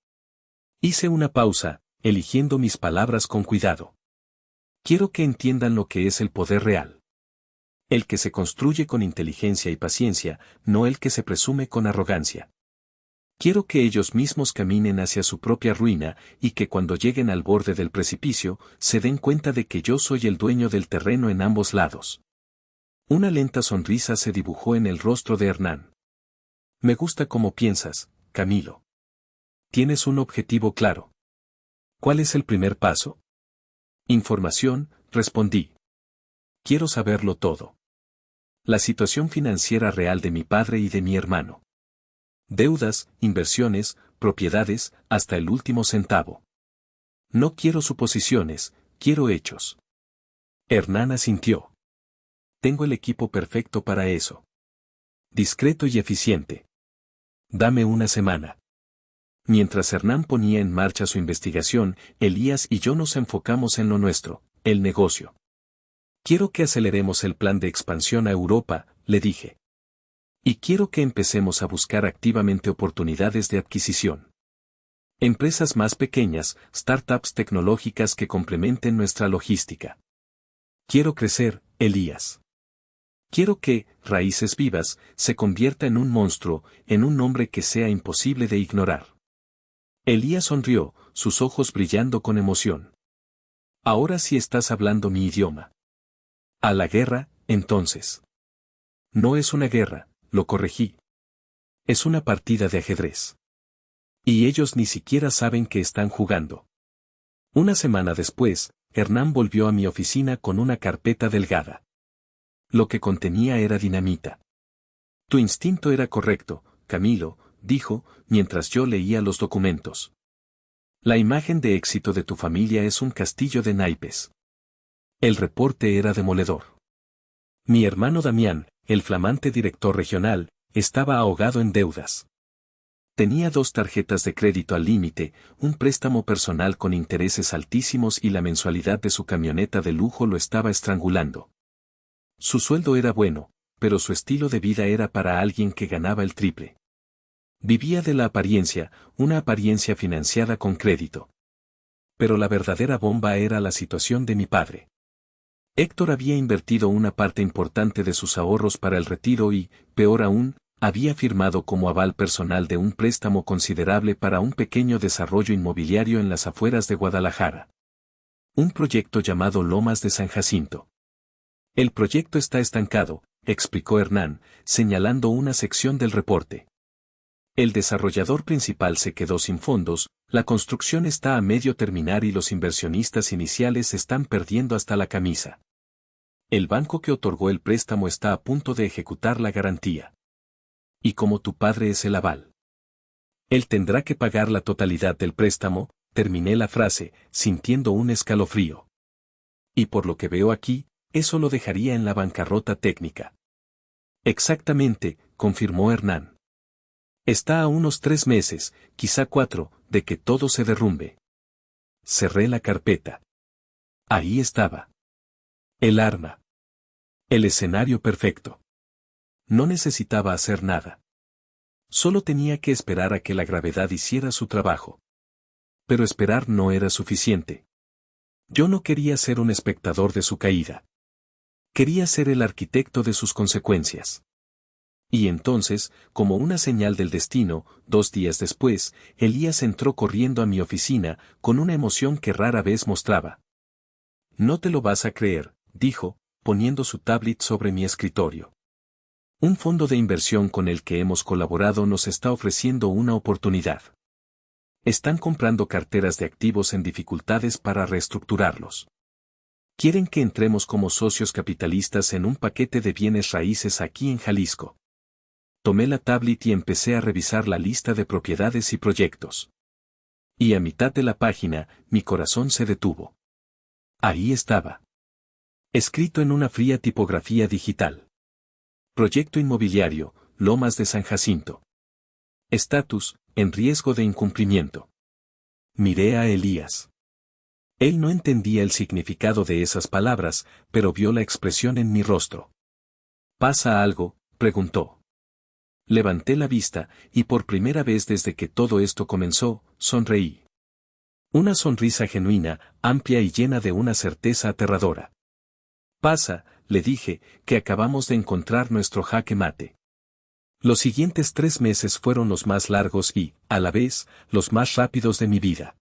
S1: Hice una pausa, eligiendo mis palabras con cuidado. Quiero que entiendan lo que es el poder real. El que se construye con inteligencia y paciencia, no el que se presume con arrogancia. Quiero que ellos mismos caminen hacia su propia ruina, y que cuando lleguen al borde del precipicio, se den cuenta de que yo soy el dueño del terreno en ambos lados. Una lenta sonrisa se dibujó en el rostro de Hernán. Me gusta cómo piensas, Camilo. Tienes un objetivo claro. ¿Cuál es el primer paso? Información, respondí. Quiero saberlo todo. La situación financiera real de mi padre y de mi hermano. Deudas, inversiones, propiedades, hasta el último centavo. No quiero suposiciones, quiero hechos. Hernán asintió. Tengo el equipo perfecto para eso. Discreto y eficiente. Dame una semana. Mientras Hernán ponía en marcha su investigación, Elías y yo nos enfocamos en lo nuestro, el negocio. Quiero que aceleremos el plan de expansión a Europa, le dije. Y quiero que empecemos a buscar activamente oportunidades de adquisición. Empresas más pequeñas, startups tecnológicas que complementen nuestra logística. Quiero crecer, Elías. Quiero que, Raíces Vivas, se convierta en un monstruo, en un nombre que sea imposible de ignorar. Elías sonrió, sus ojos brillando con emoción. Ahora sí estás hablando mi idioma. A la guerra, entonces. No es una guerra, lo corregí. Es una partida de ajedrez. Y ellos ni siquiera saben que están jugando. Una semana después, Hernán volvió a mi oficina con una carpeta delgada. Lo que contenía era dinamita. Tu instinto era correcto, Camilo, dijo, mientras yo leía los documentos. La imagen de éxito de tu familia es un castillo de naipes. El reporte era demoledor. Mi hermano Damián, el flamante director regional, estaba ahogado en deudas. Tenía 2 tarjetas de crédito al límite, un préstamo personal con intereses altísimos y la mensualidad de su camioneta de lujo lo estaba estrangulando. Su sueldo era bueno, pero su estilo de vida era para alguien que ganaba el triple. Vivía de la apariencia, una apariencia financiada con crédito. Pero la verdadera bomba era la situación de mi padre. Héctor había invertido una parte importante de sus ahorros para el retiro y, peor aún, había firmado como aval personal de un préstamo considerable para un pequeño desarrollo inmobiliario en las afueras de Guadalajara. Un proyecto llamado Lomas de San Jacinto. El proyecto está estancado, explicó Hernán, señalando una sección del reporte. El desarrollador principal se quedó sin fondos, la construcción está a medio terminar y los inversionistas iniciales están perdiendo hasta la camisa. El banco que otorgó el préstamo está a punto de ejecutar la garantía. Y como tu padre es el aval, él tendrá que pagar la totalidad del préstamo, terminé la frase, sintiendo un escalofrío. Y por lo que veo aquí, eso lo dejaría en la bancarrota técnica. Exactamente, confirmó Hernán. Está a unos 3 meses, quizá 4, de que todo se derrumbe. Cerré la carpeta. Ahí estaba. El arma. El escenario perfecto. No necesitaba hacer nada. Solo tenía que esperar a que la gravedad hiciera su trabajo. Pero esperar no era suficiente. Yo no quería ser un espectador de su caída. Quería ser el arquitecto de sus consecuencias. Y entonces, como una señal del destino, 2 días después, Elías entró corriendo a mi oficina, con una emoción que rara vez mostraba. No te lo vas a creer, dijo, poniendo su tablet sobre mi escritorio. Un fondo de inversión con el que hemos colaborado nos está ofreciendo una oportunidad. Están comprando carteras de activos en dificultades para reestructurarlos. Quieren que entremos como socios capitalistas en un paquete de bienes raíces aquí en Jalisco. Tomé la tablet y empecé a revisar la lista de propiedades y proyectos. Y a mitad de la página, mi corazón se detuvo. Ahí estaba. Escrito en una fría tipografía digital. Proyecto inmobiliario, Lomas de San Jacinto. Estatus, en riesgo de incumplimiento. Miré a Elías. Él no entendía el significado de esas palabras, pero vio la expresión en mi rostro. ¿Pasa algo?, preguntó. Levanté la vista, y por primera vez desde que todo esto comenzó, sonreí. Una sonrisa genuina, amplia y llena de una certeza aterradora. Pasa, le dije, que acabamos de encontrar nuestro jaque mate. Los siguientes 3 meses fueron los más largos y, a la vez, los más rápidos de mi vida.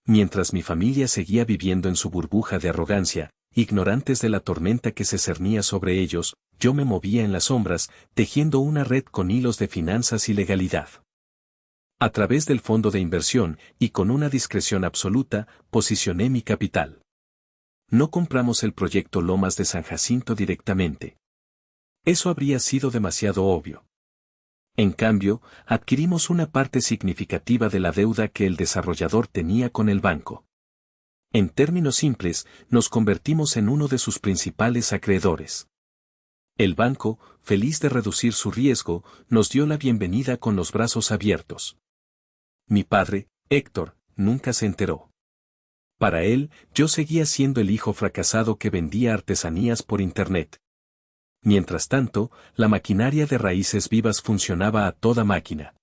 S1: Mientras mi familia seguía viviendo en su burbuja de arrogancia, ignorantes de la tormenta que se cernía sobre ellos, yo me movía en las sombras, tejiendo una red con hilos de finanzas y legalidad. A través del fondo de inversión, y con una discreción absoluta, posicioné mi capital. No compramos el proyecto Lomas de San Jacinto directamente. Eso habría sido demasiado obvio. En cambio, adquirimos una parte significativa de la deuda que el desarrollador tenía con el banco. En términos simples, nos convertimos en uno de sus principales acreedores. El banco, feliz de reducir su riesgo, nos dio la bienvenida con los brazos abiertos. Mi padre, Héctor, nunca se enteró. Para él, yo seguía siendo el hijo fracasado que vendía artesanías por Internet. Mientras tanto, la maquinaria de Raíces Vivas funcionaba a toda máquina.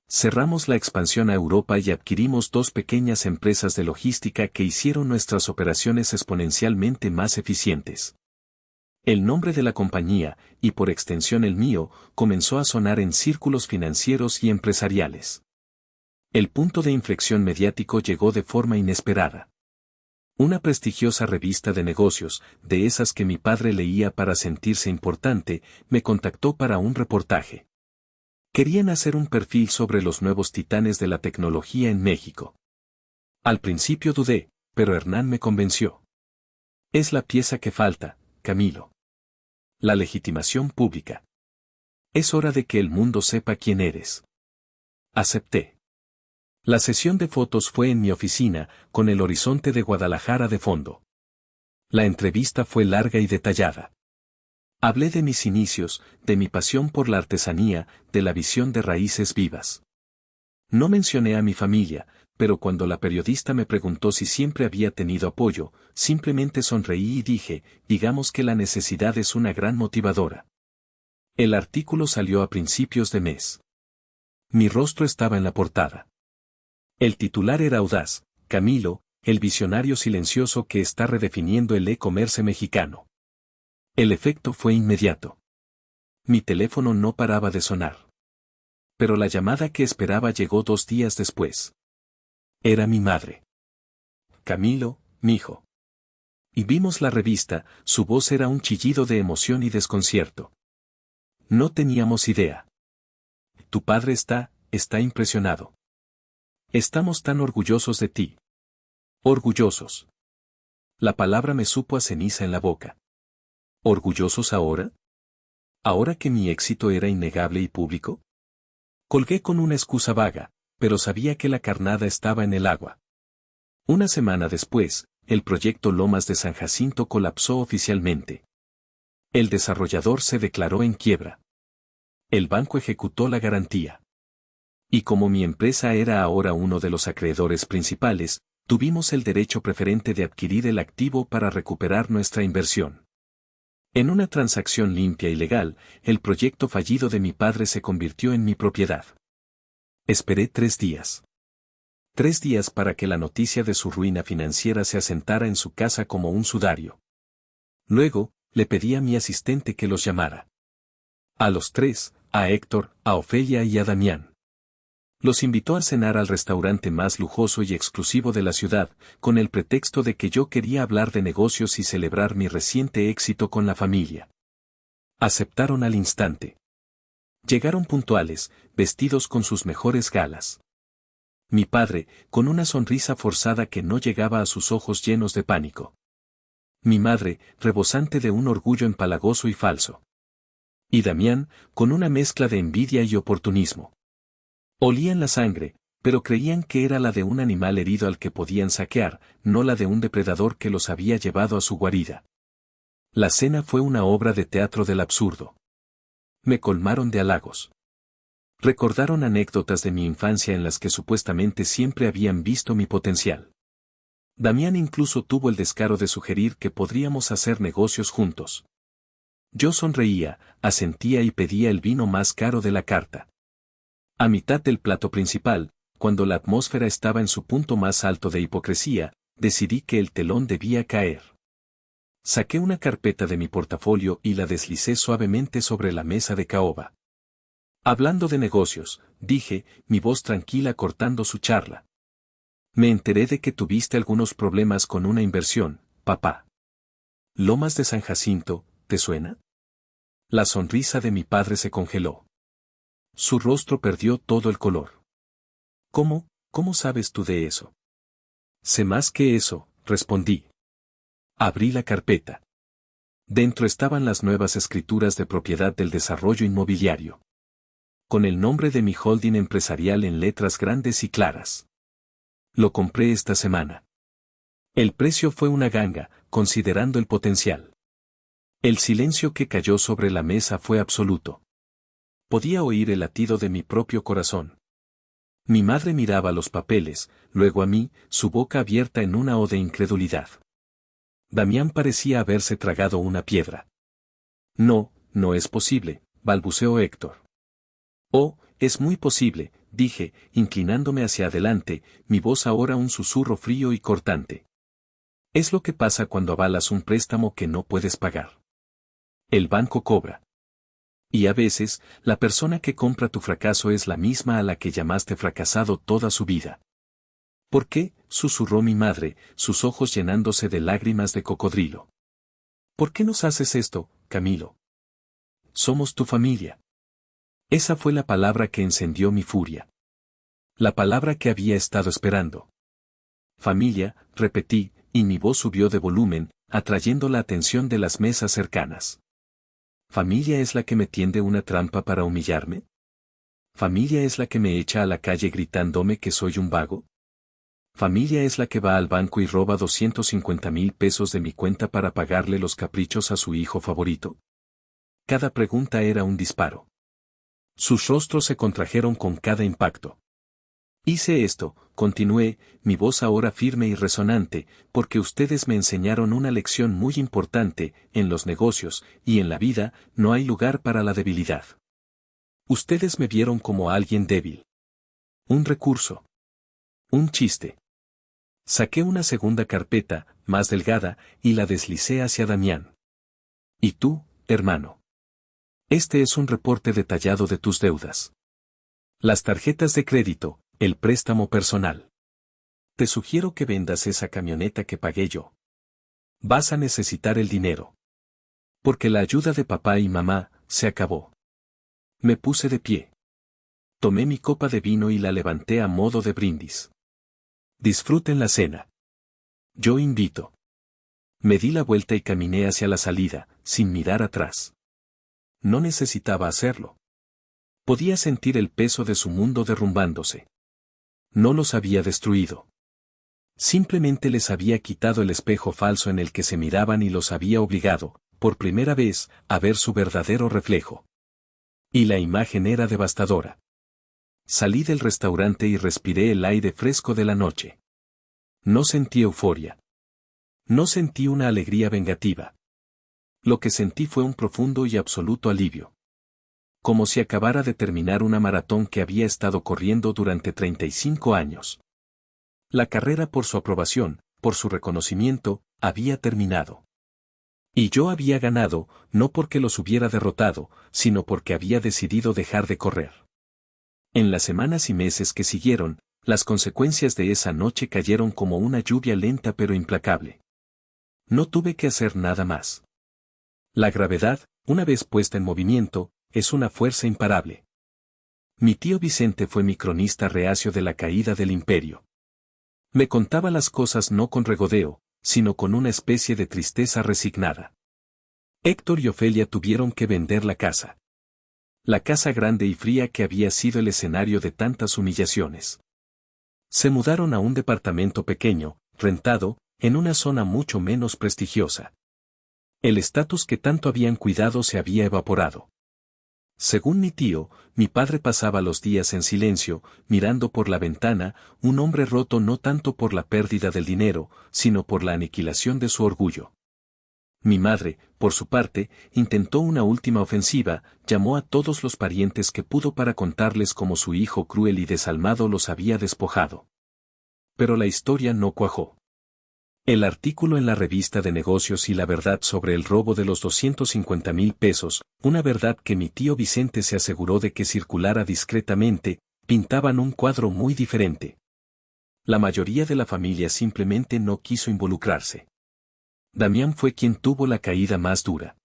S1: Cerramos la expansión a Europa y adquirimos 2 pequeñas empresas de logística que hicieron nuestras operaciones exponencialmente más eficientes. El nombre de la compañía, y por extensión el mío, comenzó a sonar en círculos financieros y empresariales. El punto de inflexión mediático llegó de forma inesperada. Una prestigiosa revista de negocios, de esas que mi padre leía para sentirse importante, me contactó para un reportaje. Querían hacer un perfil sobre los nuevos titanes de la tecnología en México. Al principio dudé, pero Hernán me convenció. Es la pieza que falta, Camilo. La legitimación pública. Es hora de que el mundo sepa quién eres. Acepté. La sesión de fotos fue en mi oficina, con el horizonte de Guadalajara de fondo. La entrevista fue larga y detallada. Hablé de mis inicios, de mi pasión por la artesanía, de la visión de raíces vivas. No mencioné a mi familia, pero cuando la periodista me preguntó si siempre había tenido apoyo, simplemente sonreí y dije, digamos que la necesidad es una gran motivadora. El artículo salió a principios de mes. Mi rostro estaba en la portada. El titular era audaz: Camilo, el visionario silencioso que está redefiniendo el e-commerce mexicano. El efecto fue inmediato. Mi teléfono no paraba de sonar. Pero la llamada que esperaba llegó 2 días después. Era mi madre. Camilo, mijo. Y vimos la revista, su voz era un chillido de emoción y desconcierto. No teníamos idea. Tu padre está impresionado. Estamos tan orgullosos de ti. Orgullosos. La palabra me supo a ceniza en la boca. ¿Orgullosos ahora? ¿Ahora que mi éxito era innegable y público? Colgué con una excusa vaga, pero sabía que la carnada estaba en el agua. Una semana después, el proyecto Lomas de San Jacinto colapsó oficialmente. El desarrollador se declaró en quiebra. El banco ejecutó la garantía. Y como mi empresa era ahora uno de los acreedores principales, tuvimos el derecho preferente de adquirir el activo para recuperar nuestra inversión. En una transacción limpia y legal, el proyecto fallido de mi padre se convirtió en mi propiedad. Esperé 3 días. 3 días para que la noticia de su ruina financiera se asentara en su casa como un sudario. Luego, le pedí a mi asistente que los llamara. A los 3, a Héctor, a Ofelia y a Damián. Los invitó a cenar al restaurante más lujoso y exclusivo de la ciudad, con el pretexto de que yo quería hablar de negocios y celebrar mi reciente éxito con la familia. Aceptaron al instante. Llegaron puntuales, vestidos con sus mejores galas. Mi padre, con una sonrisa forzada que no llegaba a sus ojos llenos de pánico. Mi madre, rebosante de un orgullo empalagoso y falso. Y Damián, con una mezcla de envidia y oportunismo. Olían la sangre, pero creían que era la de un animal herido al que podían saquear, no la de un depredador que los había llevado a su guarida. La cena fue una obra de teatro del absurdo. Me colmaron de halagos. Recordaron anécdotas de mi infancia en las que supuestamente siempre habían visto mi potencial. Damián incluso tuvo el descaro de sugerir que podríamos hacer negocios juntos. Yo sonreía, asentía y pedía el vino más caro de la carta. A mitad del plato principal, cuando la atmósfera estaba en su punto más alto de hipocresía, decidí que el telón debía caer. Saqué una carpeta de mi portafolio y la deslicé suavemente sobre la mesa de caoba. Hablando de negocios, dije, mi voz tranquila cortando su charla. Me enteré de que tuviste algunos problemas con una inversión, papá. Lomas de San Jacinto, ¿te suena? La sonrisa de mi padre se congeló. Su rostro perdió todo el color. ¿Cómo sabes tú de eso? Sé más que eso, respondí. Abrí la carpeta. Dentro estaban las nuevas escrituras de propiedad del desarrollo inmobiliario. Con el nombre de mi holding empresarial en letras grandes y claras. Lo compré esta semana. El precio fue una ganga, considerando el potencial. El silencio que cayó sobre la mesa fue absoluto. Podía oír el latido de mi propio corazón. Mi madre miraba los papeles, luego a mí, su boca abierta en una O de incredulidad. Damián parecía haberse tragado una piedra. No es posible, balbuceó Héctor. Oh, es muy posible, dije, inclinándome hacia adelante, mi voz ahora un susurro frío y cortante. Es lo que pasa cuando avalas un préstamo que no puedes pagar. El banco cobra. Y a veces, la persona que compra tu fracaso es la misma a la que llamaste fracasado toda su vida. ¿Por qué?, susurró mi madre, sus ojos llenándose de lágrimas de cocodrilo. ¿Por qué nos haces esto, Camilo? Somos tu familia. Esa fue la palabra que encendió mi furia. La palabra que había estado esperando. Familia, repetí, y mi voz subió de volumen, atrayendo la atención de las mesas cercanas. ¿Familia es la que me tiende una trampa para humillarme? ¿Familia es la que me echa a la calle gritándome que soy un vago? ¿Familia es la que va al banco y roba 250,000 pesos de mi cuenta para pagarle los caprichos a su hijo favorito? Cada pregunta era un disparo. Sus rostros se contrajeron con cada impacto. Hice esto, continué, mi voz ahora firme y resonante, porque ustedes me enseñaron una lección muy importante: en los negocios y en la vida no hay lugar para la debilidad. Ustedes me vieron como alguien débil. Un recurso. Un chiste. Saqué una segunda carpeta, más delgada, y la deslicé hacia Damián. ¿Y tú, hermano? Este es un reporte detallado de tus deudas. Las tarjetas de crédito, el préstamo personal. Te sugiero que vendas esa camioneta que pagué yo. Vas a necesitar el dinero. Porque la ayuda de papá y mamá se acabó. Me puse de pie. Tomé mi copa de vino y la levanté a modo de brindis. Disfruten la cena. Yo invito. Me di la vuelta y caminé hacia la salida, sin mirar atrás. No necesitaba hacerlo. Podía sentir el peso de su mundo derrumbándose. No los había destruido. Simplemente les había quitado el espejo falso en el que se miraban y los había obligado, por primera vez, a ver su verdadero reflejo. Y la imagen era devastadora. Salí del restaurante y respiré el aire fresco de la noche. No sentí euforia. No sentí una alegría vengativa. Lo que sentí fue un profundo y absoluto alivio. Como si acabara de terminar una maratón que había estado corriendo durante 35 años. La carrera por su aprobación, por su reconocimiento, había terminado. Y yo había ganado, no porque los hubiera derrotado, sino porque había decidido dejar de correr. En las semanas y meses que siguieron, las consecuencias de esa noche cayeron como una lluvia lenta pero implacable. No tuve que hacer nada más. La gravedad, una vez puesta en movimiento, es una fuerza imparable. Mi tío Vicente fue mi cronista reacio de la caída del imperio. Me contaba las cosas no con regodeo, sino con una especie de tristeza resignada. Héctor y Ofelia tuvieron que vender la casa. La casa grande y fría que había sido el escenario de tantas humillaciones. Se mudaron a un departamento pequeño, rentado, en una zona mucho menos prestigiosa. El estatus que tanto habían cuidado se había evaporado. Según mi tío, mi padre pasaba los días en silencio, mirando por la ventana, un hombre roto no tanto por la pérdida del dinero, sino por la aniquilación de su orgullo. Mi madre, por su parte, intentó una última ofensiva, llamó a todos los parientes que pudo para contarles cómo su hijo cruel y desalmado los había despojado. Pero la historia no cuajó. El artículo en la revista de negocios y la verdad sobre el robo de los 250,000 pesos, una verdad que mi tío Vicente se aseguró de que circulara discretamente, pintaban un cuadro muy diferente. La mayoría de la familia simplemente no quiso involucrarse. Damián fue quien tuvo la caída más dura.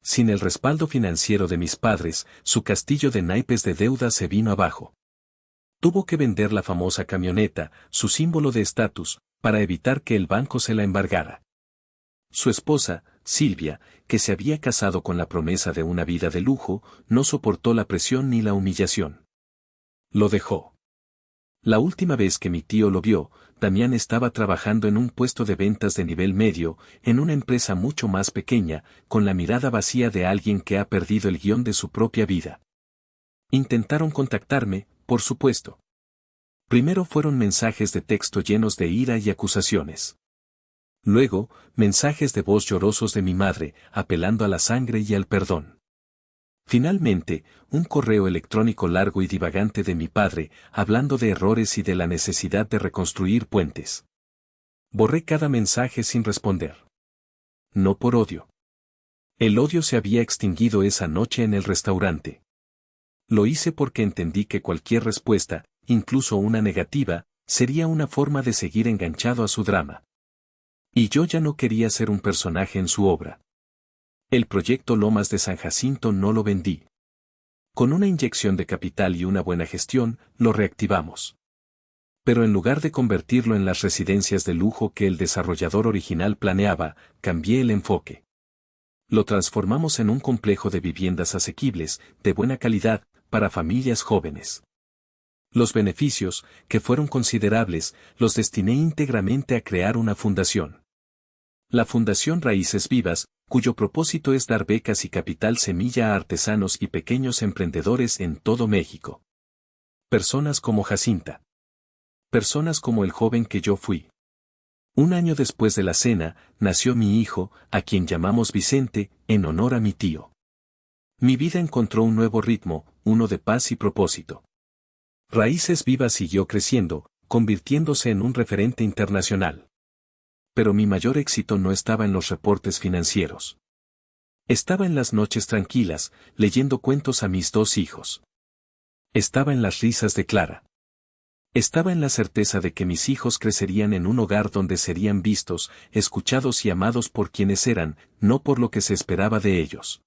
S1: Sin el respaldo financiero de mis padres, su castillo de naipes de deuda se vino abajo. Tuvo que vender la famosa camioneta, su símbolo de estatus, para evitar que el banco se la embargara. Su esposa, Silvia, que se había casado con la promesa de una vida de lujo, no soportó la presión ni la humillación. Lo dejó. La última vez que mi tío lo vio, Damián estaba trabajando en un puesto de ventas de nivel medio, en una empresa mucho más pequeña, con la mirada vacía de alguien que ha perdido el guión de su propia vida. Intentaron contactarme, por supuesto. Primero fueron mensajes de texto llenos de ira y acusaciones. Luego, mensajes de voz llorosos de mi madre, apelando a la sangre y al perdón. Finalmente, un correo electrónico largo y divagante de mi padre, hablando de errores y de la necesidad de reconstruir puentes. Borré cada mensaje sin responder. No por odio. El odio se había extinguido esa noche en el restaurante. Lo hice porque entendí que cualquier respuesta, incluso una negativa, sería una forma de seguir enganchado a su drama. Y yo ya no quería ser un personaje en su obra. El proyecto Lomas de San Jacinto no lo vendí. Con una inyección de capital y una buena gestión, lo reactivamos. Pero en lugar de convertirlo en las residencias de lujo que el desarrollador original planeaba, cambié el enfoque. Lo transformamos en un complejo de viviendas asequibles, de buena calidad, para familias jóvenes. Los beneficios, que fueron considerables, los destiné íntegramente a crear una fundación. La Fundación Raíces Vivas, cuyo propósito es dar becas y capital semilla a artesanos y pequeños emprendedores en todo México. Personas como Jacinta. Personas como el joven que yo fui. Un año después de la cena, nació mi hijo, a quien llamamos Vicente, en honor a mi tío. Mi vida encontró un nuevo ritmo, uno de paz y propósito. Raíces Vivas siguió creciendo, convirtiéndose en un referente internacional. Pero mi mayor éxito no estaba en los reportes financieros. Estaba en las noches tranquilas, leyendo cuentos a mis 2 hijos. Estaba en las risas de Clara. Estaba en la certeza de que mis hijos crecerían en un hogar donde serían vistos, escuchados y amados por quienes eran, no por lo que se esperaba de ellos.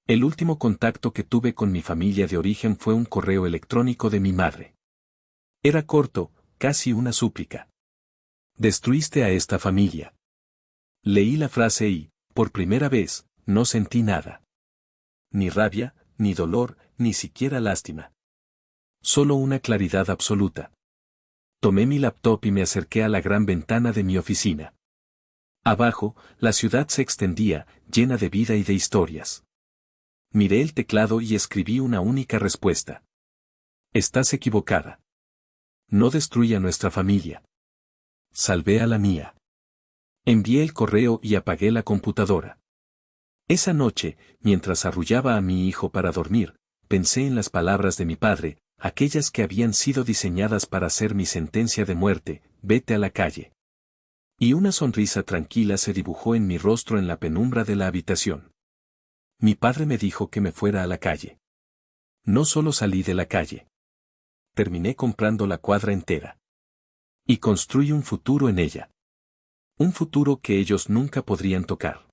S1: El último contacto que tuve con mi familia de origen fue un correo electrónico de mi madre. Era corto, casi una súplica. Destruiste a esta familia. Leí la frase y, por primera vez, no sentí nada. Ni rabia, ni dolor, ni siquiera lástima. Solo una claridad absoluta. Tomé mi laptop y me acerqué a la gran ventana de mi oficina. Abajo, la ciudad se extendía, llena de vida y de historias. Miré el teclado y escribí una única respuesta. Estás equivocada. No destruí a nuestra familia. Salvé a la mía. Envié el correo y apagué la computadora. Esa noche, mientras arrullaba a mi hijo para dormir, pensé en las palabras de mi padre, aquellas que habían sido diseñadas para ser mi sentencia de muerte: vete a la calle. Y una sonrisa tranquila se dibujó en mi rostro en la penumbra de la habitación. Mi padre me dijo que me fuera a la calle. No solo salí de la calle. Terminé comprando la cuadra entera. Y construí un futuro en ella. Un futuro que ellos nunca podrían tocar.